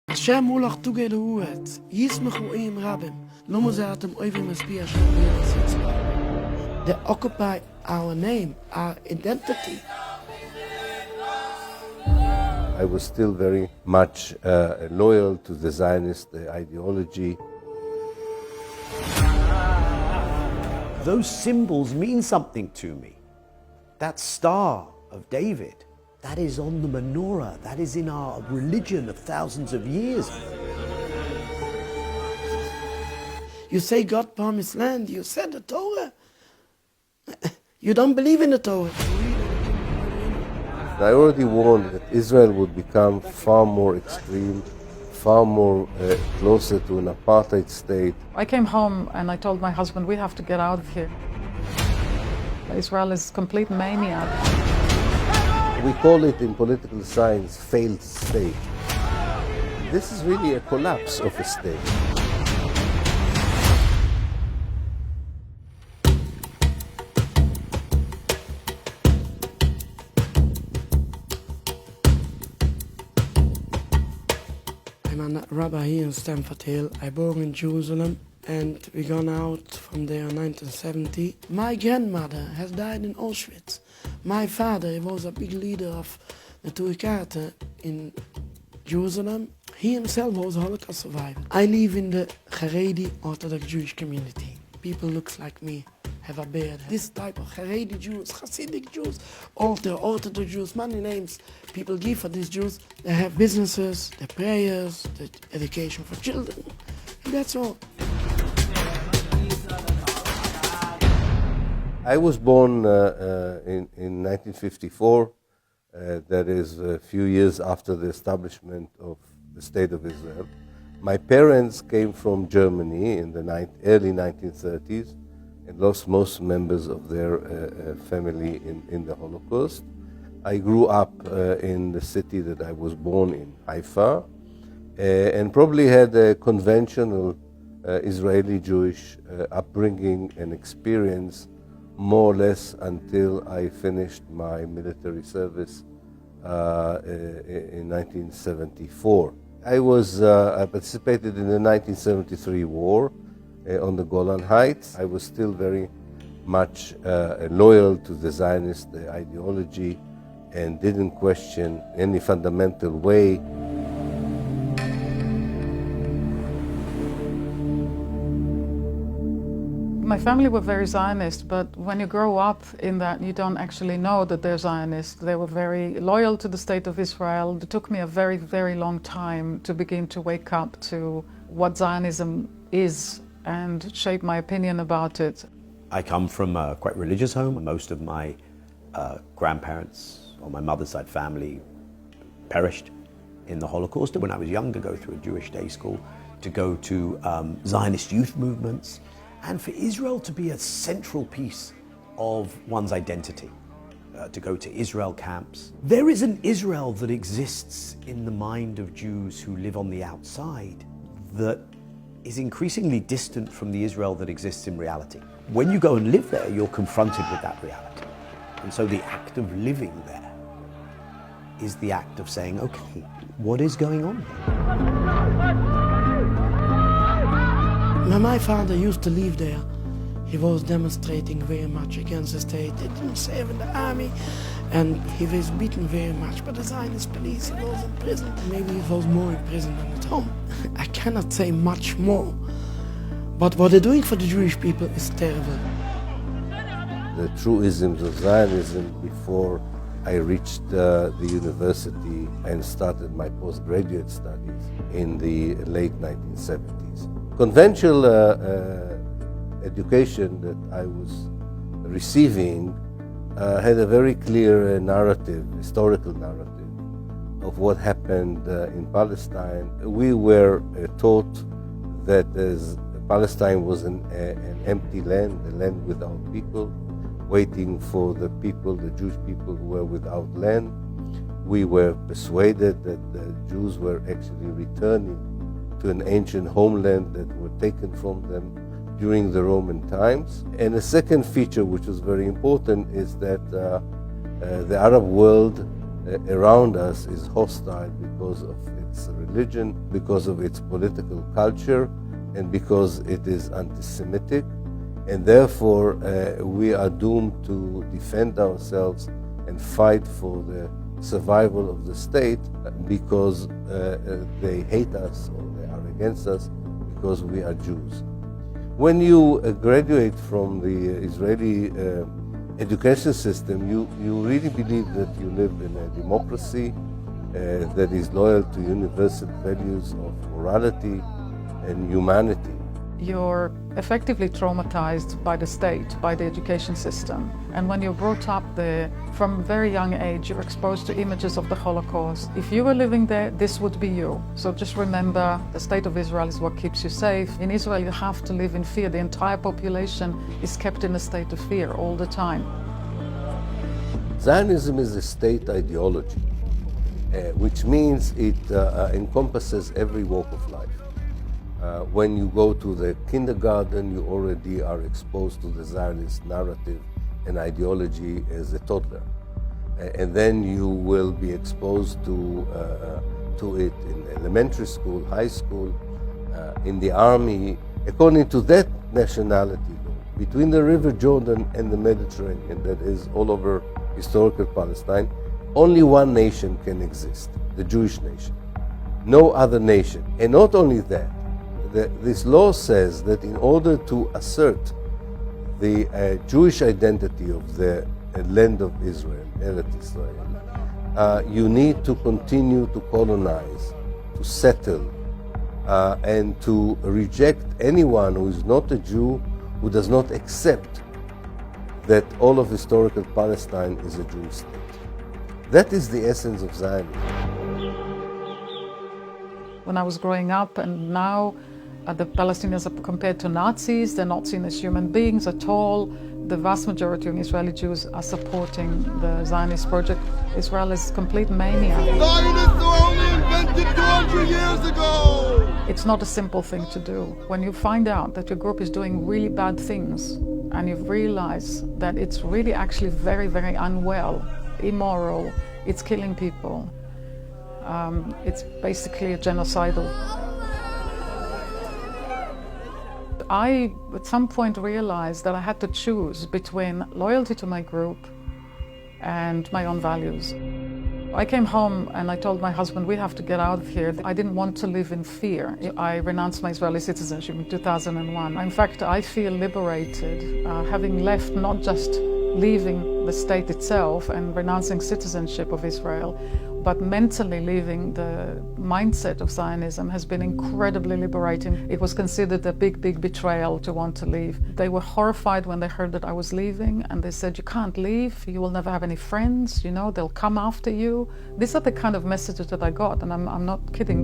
השם מולך תוגי להוות, ישמחו עם רבים, לא מוזעתם אויבים מספיע של They occupy our name, our identity. I was still very much loyal to the Zionist ideology. Those symbols mean something to me. That Star of David, that is on the menorah, that is in our religion of thousands of years. You say God promised land, you said the Torah. You don't believe in the Torah. I already warned that Israel would become far more extreme, far more closer to an apartheid state. I came home and I told my husband, we have to get out of here. Israel is complete mania. We call it in political science failed state. This is really a collapse of a state. I'm a rabbi here in Stamford Hill. I born in Jerusalem and we gone out from there in 1970. My grandmother has died in Auschwitz. My father, he was a big leader of the Turkate in Jerusalem. He himself was a Holocaust survivor. I live in the Haredi Orthodox Jewish community. People looks like me, have a beard. This type of Haredi Jews, Hasidic Jews, Orthodox Jews, many names people give for these Jews. They have businesses, the prayers, the education for children. And that's all. I was born in 1954. That is a few years after the establishment of the State of Israel. My parents came from Germany in the early 1930s and lost most members of their family in the Holocaust. I grew up in the city that I was born in, Haifa, and probably had a conventional Israeli Jewish upbringing and experience more or less until I finished my military service in 1974. I participated in the 1973 war on the Golan Heights. I was still very much loyal to the Zionist ideology and didn't question any fundamental way. My family were very Zionist, but when you grow up in that, you don't actually know that they're Zionists. They were very loyal to the State of Israel. It took me a very, very long time to begin to wake up to what Zionism is and shape my opinion about it. I come from a quite religious home. Most of my grandparents on my mother's side family perished in the Holocaust. When I was young, to go through a Jewish day school, to go to Zionist youth movements, and for Israel to be a central piece of one's identity, to go to Israel camps. There is an Israel that exists in the mind of Jews who live on the outside that is increasingly distant from the Israel that exists in reality. When you go and live there, you're confronted with that reality. And so the act of living there is the act of saying, okay, what is going on here? When my father used to live there, he was demonstrating very much against the state. He didn't serve in the army, and he was beaten very much by the Zionist police. He was in prison. Maybe he was more in prison than at home. I cannot say much more. But what they're doing for the Jewish people is terrible. The truisms of Zionism before I reached the university and started my postgraduate studies in the late 1970s. Conventional education that I was receiving had a very clear narrative, historical narrative of what happened in Palestine. We were taught that Palestine was an empty land, a land without people, waiting for the people, the Jewish people who were without land. We were persuaded that the Jews were actually returning to an ancient homeland that were taken from them during the Roman times. And a second feature which was very important is that the Arab world around us is hostile because of its religion, because of its political culture, and because it is anti-Semitic. And therefore, we are doomed to defend ourselves and fight for the survival of the state because they hate us or they are against us because we are Jews. When you graduate from the Israeli education system, you really believe that you live in a democracy that is loyal to universal values of morality and humanity. You're effectively traumatized by the state, by the education system. And when you're brought up there, from a very young age, you're exposed to images of the Holocaust. If you were living there, this would be you. So just remember, the state of Israel is what keeps you safe. In Israel, you have to live in fear. The entire population is kept in a state of fear all the time. Zionism is a state ideology, which means it encompasses every walk of life. When you go to the kindergarten, you already are exposed to the Zionist narrative and ideology as a toddler. And then you will be exposed to it in elementary school, high school, in the army, according to that nationality law. Between the River Jordan and the Mediterranean, that is all over historical Palestine, only one nation can exist, the Jewish nation. No other nation. And not only that, this law says that in order to assert the Jewish identity of the land of Israel, Eretz Israel, you need to continue to colonize, to settle, and to reject anyone who is not a Jew, who does not accept that all of historical Palestine is a Jewish state. That is the essence of Zionism. When I was growing up, and now the Palestinians are compared to Nazis. They're not seen as human beings at all. The vast majority of Israeli Jews are supporting the Zionist project. Israel is complete mania. Zionists were only invented 200 years ago! It's not a simple thing to do. When you find out that your group is doing really bad things and you realize that it's really actually very, very unwell, immoral, it's killing people, it's basically a genocidal. I, at some point, realized that I had to choose between loyalty to my group and my own values. I came home and I told my husband, we have to get out of here. I didn't want to live in fear. I renounced my Israeli citizenship in 2001. In fact, I feel liberated, having left, not just leaving the state itself and renouncing citizenship of Israel, but mentally leaving the mindset of Zionism has been incredibly liberating. It was considered a big, big betrayal to want to leave. They were horrified when they heard that I was leaving, and they said, you can't leave, you will never have any friends, you know, they'll come after you. These are the kind of messages that I got, and I'm not kidding.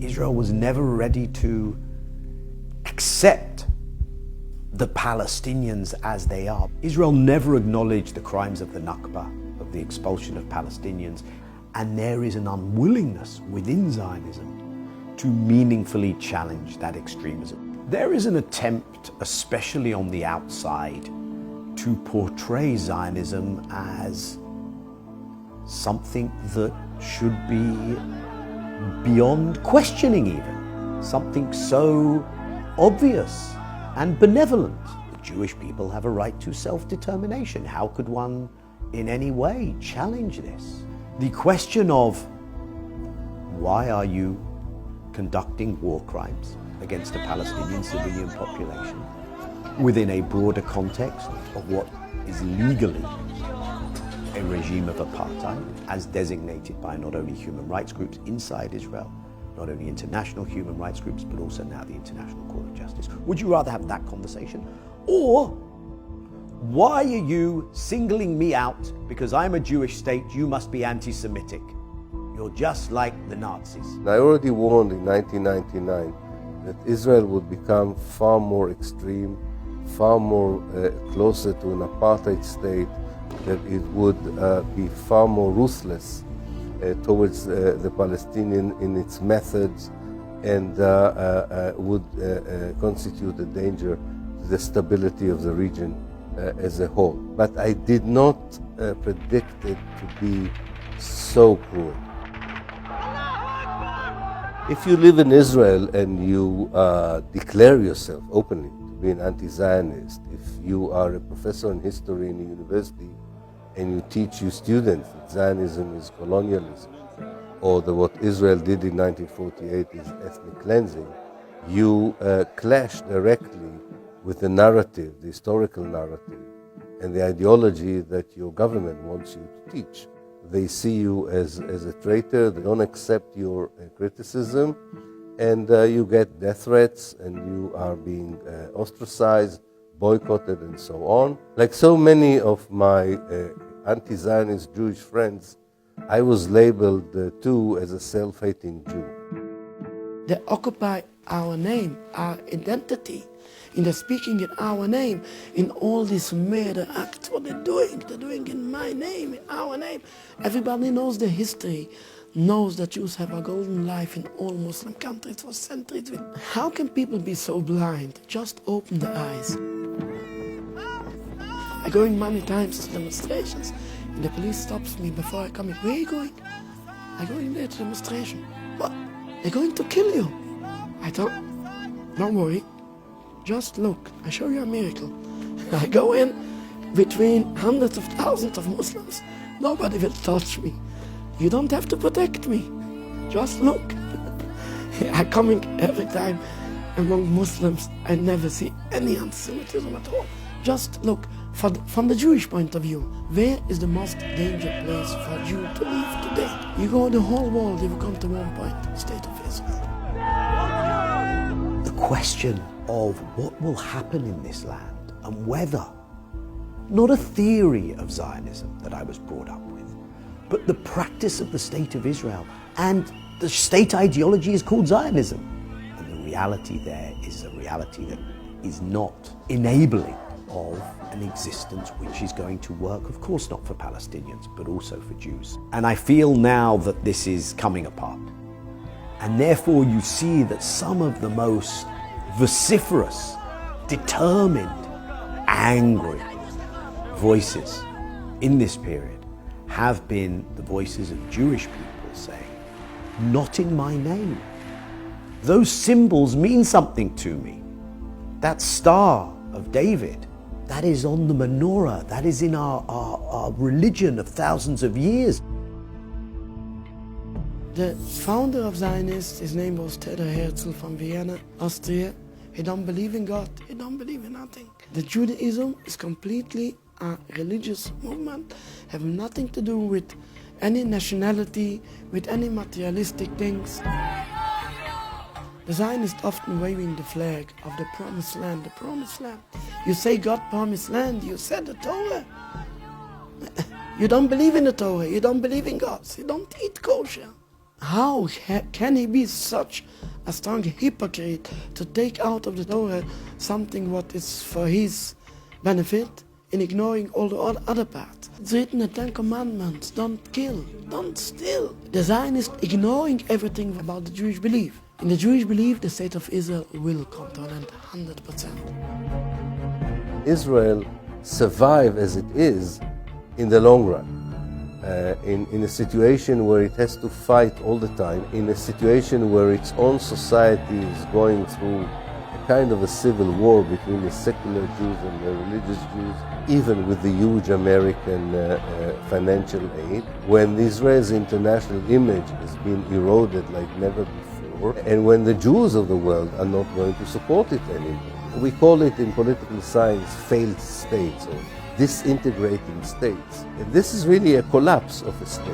Israel was never ready to accept the Palestinians as they are. Israel never acknowledged the crimes of the Nakba, of the expulsion of Palestinians, and there is an unwillingness within Zionism to meaningfully challenge that extremism. There is an attempt, especially on the outside, to portray Zionism as something that should be beyond questioning even, something so obvious and benevolent. The Jewish people have a right to self-determination. How could one in any way challenge this? The question of why are you conducting war crimes against the Palestinian civilian population within a broader context of what is legally a regime of apartheid as designated by not only human rights groups inside Israel, not only international human rights groups, but also now the International Court of Justice. Would you rather have that conversation? Or why are you singling me out because I'm a Jewish state, you must be anti-Semitic? You're just like the Nazis. I already warned in 1999 that Israel would become far more extreme, far more closer to an apartheid state, that it would be far more ruthless towards the Palestinian in its methods, and would constitute a danger to the stability of the region as a whole. But I did not predicted to be so cruel. If you live in Israel and you declare yourself openly to be an anti-Zionist, if you are a professor in history in a university and you teach your students that Zionism is colonialism, or that what Israel did in 1948 is ethnic cleansing, you clash directly with the narrative, the historical narrative, and the ideology that your government wants you to teach. They see you as a traitor, they don't accept your criticism, and you get death threats, and you are being ostracized, boycotted, and so on. Like so many of my anti-Zionist Jewish friends, I was labeled too as a self-hating Jew. They occupy our name, our identity, and they're speaking in our name in all these murder acts. What they're doing in my name, in our name. Everybody knows the history, knows that Jews have a golden life in all Muslim countries for centuries. How can people be so blind? Just open their eyes. I go in many times to demonstrations, and the police stops me before I come in. Where are you going? I go in there to demonstration. What? They're going to kill you. I thought, don't worry, just look, I show you a miracle. I go in between hundreds of thousands of Muslims. Nobody will touch me. You don't have to protect me. Just look. I'm coming every time among Muslims. I never see any anti-Semitism at all. Just look, from the Jewish point of view, where is the most dangerous place for a Jew to live today? You go the whole world, you will come to one point, the state of Israel. The question of what will happen in this land and whether, not a theory of Zionism that I was brought up with, but the practice of the state of Israel, and the state ideology is called Zionism. And the reality there is a reality that is not enabling of an existence which is going to work, of course not for Palestinians, but also for Jews. And I feel now that this is coming apart. And therefore you see that some of the most vociferous, determined, angry voices in this period have been the voices of Jewish people saying, not in my name. Those symbols mean something to me. That Star of David, that is on the menorah, that is in our religion of thousands of years. The founder of Zionists, his name was Theodor Herzl from Vienna, Austria. He don't believe in God, he don't believe in nothing. The Judaism is completely a religious movement, have nothing to do with any nationality, with any materialistic things. The Zionists often waving the flag of the promised land, the promised land. You say God promised land, you said the Torah. You don't believe in the Torah, you don't believe in God, you don't eat kosher. How can he be such a strong hypocrite to take out of the Torah something what is for his benefit in ignoring all the other parts? It's written in the 10 Commandments, don't kill, don't steal. The Zionists ignoring everything about the Jewish belief. In the Jewish belief, the state of Israel will come to an end 100%. Israel survive as it is in the long run. In a situation where it has to fight all the time, in a situation where its own society is going through a kind of a civil war between the secular Jews and the religious Jews, even with the huge American financial aid, when Israel's international image has been eroded like never before, and when the Jews of the world are not going to support it anymore. We call it in political science failed states, or disintegrating states. And this is really a collapse of a state.